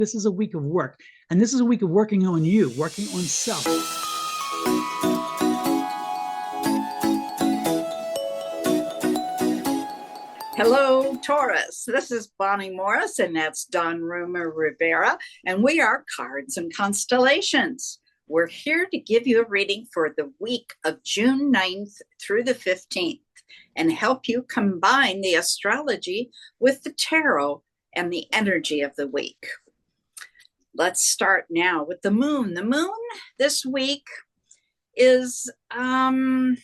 This is a week of work, and this is a week of working on you, working on self. Hello, Taurus. This is Bonnie Morris, and that's Don Ruma Rivera, and we are Cards and Constellations. We're here to give you a reading for the week of June 9th through the 15th and help you combine the astrology with the tarot and the energy of the week. Let's start now with the moon. The moon this week is very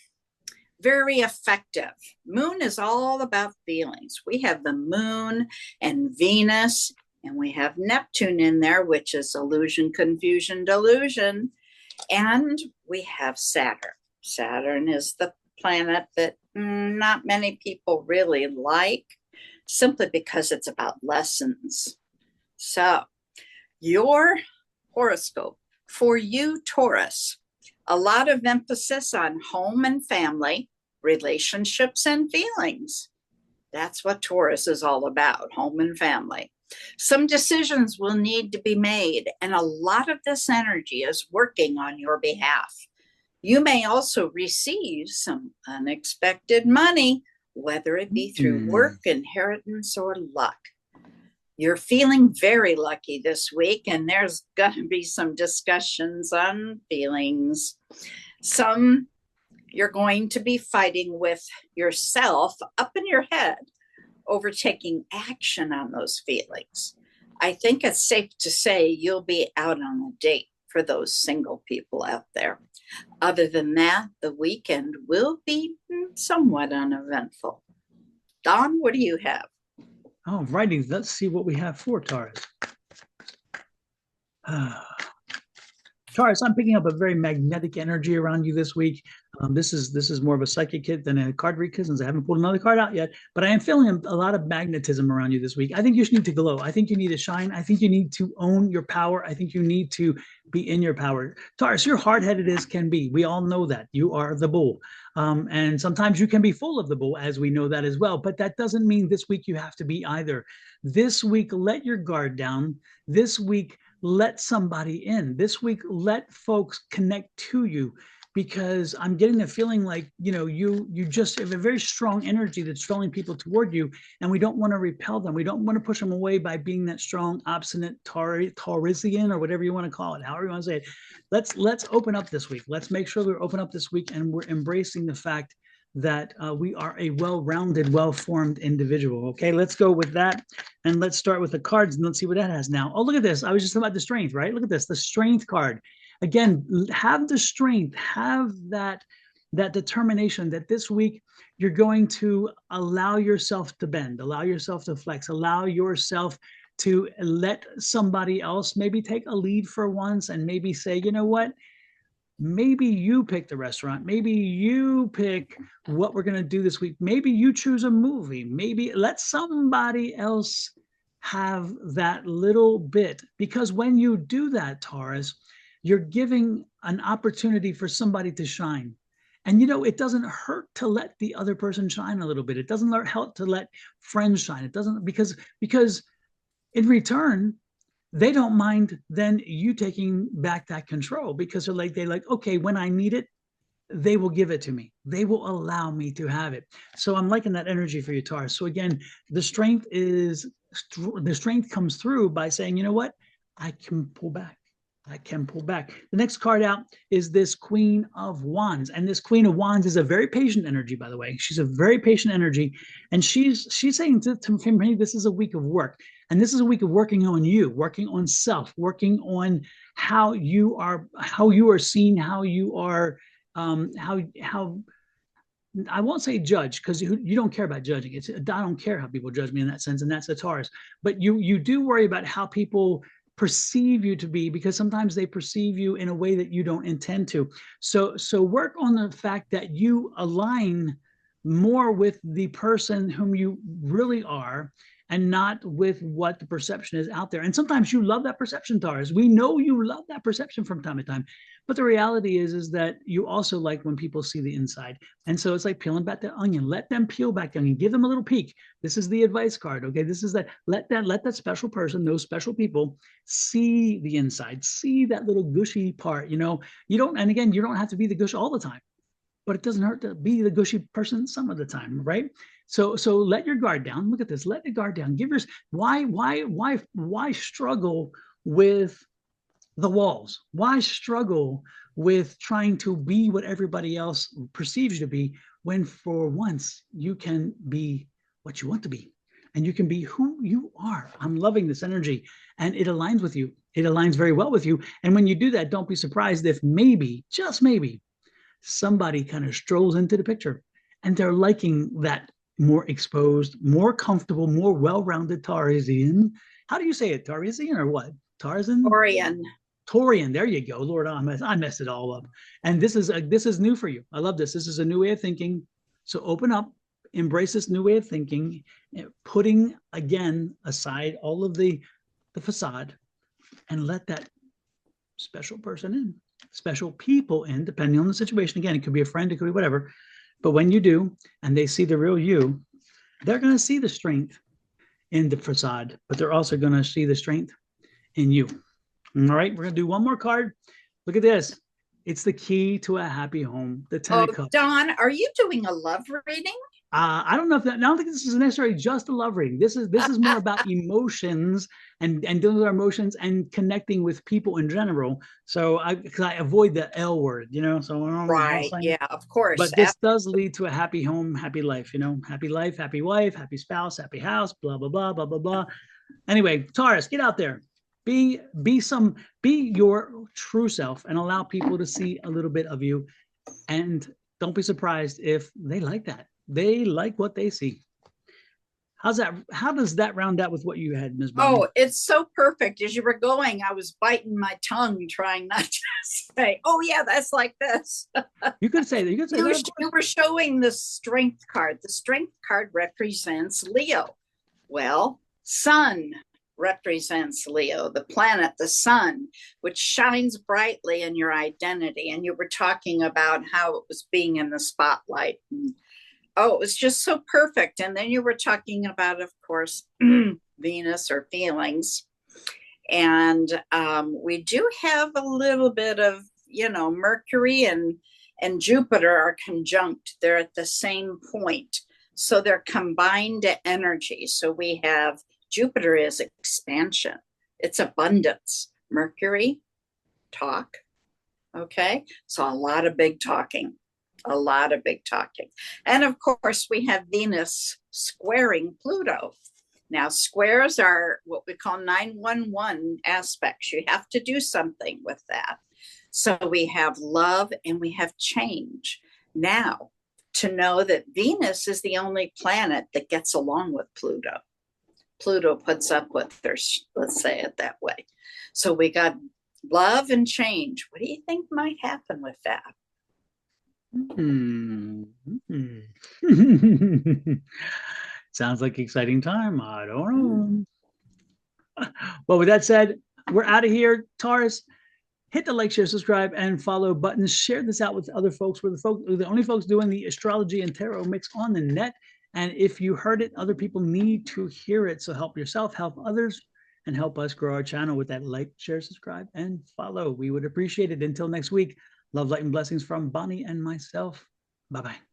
effective. Moon is all about feelings. We have the moon and Venus, and we have Neptune in there, which is illusion, confusion, delusion. And we have Saturn. Saturn is the planet that not many people really like, simply because it's about lessons. So, your horoscope for you, Taurus. A lot of emphasis on home and family, relationships and feelings. That's what Taurus is all about, home and family. Some decisions will need to be made, and a lot of this energy is working on your behalf. You may also receive some unexpected money, whether it be through work, inheritance, or luck. You're feeling very lucky this week, and there's going to be some discussions on feelings. Some you're going to be fighting with yourself up in your head over taking action on those feelings. I think it's safe to say you'll be out on a date for those single people out there. Other than that, the weekend will be somewhat uneventful. Don, what do you have? All righty, let's see what we have for Taurus. Taurus, I'm picking up a very magnetic energy around you this week. This is more of a psychic hit than a card read, since I haven't pulled another card out yet, but I am feeling a lot of magnetism around you this week. I think you need to glow. I think you need to shine. I think you need to own your power. I think you need to be in your power. Taurus, you're hard-headed as can be. We all know that. You are the bull. And sometimes you can be full of the bull, as we know that as well. But that doesn't mean this week you have to be either. This week, let your guard down. This week, let somebody in. This week, let folks connect to you, because I'm getting the feeling like, you just have a very strong energy that's drawing people toward you, and we don't want to repel them. We don't want to push them away by being that strong, obstinate Taurusian, or whatever you want to call it, however you want to say it. Let's open up this week. Let's make sure we're open up this week, and we're embracing the fact that we are a well-rounded, well-formed individual. Okay, let's go with that, and let's start with the cards, and let's see what that has now. Oh, look at this. I was just talking about the strength, right? Look at this, the strength card. Again, have the strength, have that determination that this week you're going to allow yourself to bend, allow yourself to flex, allow yourself to let somebody else maybe take a lead for once, and maybe say, you know what? Maybe you pick the restaurant. Maybe you pick what we're going to do this week. Maybe you choose a movie. Maybe let somebody else have that little bit. Because when you do that, Taurus, you're giving an opportunity for somebody to shine. And, it doesn't hurt to let the other person shine a little bit. It doesn't hurt to let friends shine. It doesn't, because in return, they don't mind then you taking back that control, because they're like, okay, when I need it, they will give it to me. They will allow me to have it. So I'm liking that energy for you, Taurus. So again, the strength comes through by saying, you know what? I can pull back. I can pull back. The next card out is this Queen of Wands. And this Queen of Wands is a very patient energy, by the way. She's a very patient energy. And she's saying to me, this is a week of work. And this is a week of working on you, working on self, working on how you are seen, how you are, how I won't say judge, because you don't care about judging. I don't care how people judge me in that sense, and that's a Taurus. But you do worry about how people perceive you to be, because sometimes they perceive you in a way that you don't intend to. So work on the fact that you align more with the person whom you really are, and not with what the perception is out there. And sometimes you love that perception, Taurus. We know you love that perception from time to time. But the reality is that you also like when people see the inside. And so it's like peeling back the onion. Let them peel back the onion. Give them a little peek. This is the advice card. Okay. This is that. Let that special person, those special people, see the inside, see that little gushy part. You know, you don't, and again, you don't have to be the gush all the time, but it doesn't hurt to be the gushy person some of the time, right? So let your guard down. Look at this. Let the guard down. Give your why struggle with the walls? Why struggle with trying to be what everybody else perceives you to be when for once you can be what you want to be and you can be who you are? I'm loving this energy and it aligns with you. It aligns very well with you. And when you do that, don't be surprised if maybe, just maybe, somebody kind of strolls into the picture and they're liking that more exposed, more comfortable, more well-rounded Taurasian. How do you say it? Taurasian or what? Tarzan? Taurian. There you go. Lord, I messed it all up. And this is new for you. I love this. This is a new way of thinking. So open up, embrace this new way of thinking, putting again aside all of the facade and let that special person in, special people in, depending on the situation. Again, it could be a friend, it could be whatever. But when you do, and they see the real you, they're going to see the strength in the facade, but they're also going to see the strength in you. All right, we're going to do one more card. Look at this. It's the key to a happy home. The Ten of Cups. Dawn, are you doing a love reading? I don't know if that. I don't think this is necessarily just a love reading. This is more about emotions and dealing with our emotions and connecting with people in general. So because I avoid the L word, you know. So right, yeah, of course. But this does lead to a happy home, happy life. You know, happy life, happy wife, happy spouse, happy house. Blah blah blah blah blah blah. Anyway, Taurus, get out there. Be your true self and allow people to see a little bit of you. And don't be surprised if they like that. They like what they see. How's that? How does that round out with what you had, Ms. Bonnie? Oh, it's so perfect. As you were going, I was biting my tongue, trying not to say, "Oh yeah, that's like this." You could say that. You could say that. You were showing the Strength card. The Strength card represents Leo. Well, Sun represents Leo, the planet, the sun, which shines brightly in your identity. And you were talking about how it was being in the spotlight. And, oh, it was just so perfect. And then you were talking about, of course, Venus or feelings. And we do have a little bit of, you know, Mercury and Jupiter are conjunct. They're at the same point. So they're combined energy. So we have Jupiter is expansion. It's abundance. Mercury, talk. Okay. So a lot of big talking. And of course, we have Venus squaring Pluto. Now, squares are what we call 911 aspects. You have to do something with that. So we have love and we have change. Now, to know that Venus is the only planet that gets along with Pluto. Pluto puts up with her, let's say it that way. So we got love and change. What do you think might happen with that? Sounds like an exciting time. I don't know. Well, with that said, we're out of here. Taurus, hit the like, share, subscribe, and follow buttons. Share this out with other folks. We're the only folks doing the astrology and tarot mix on the net. And if you heard it, other people need to hear it. So help yourself, help others, and help us grow our channel with that like, share, subscribe, and follow. We would appreciate it. Until next week, love, light, and blessings from Bonnie and myself. Bye-bye.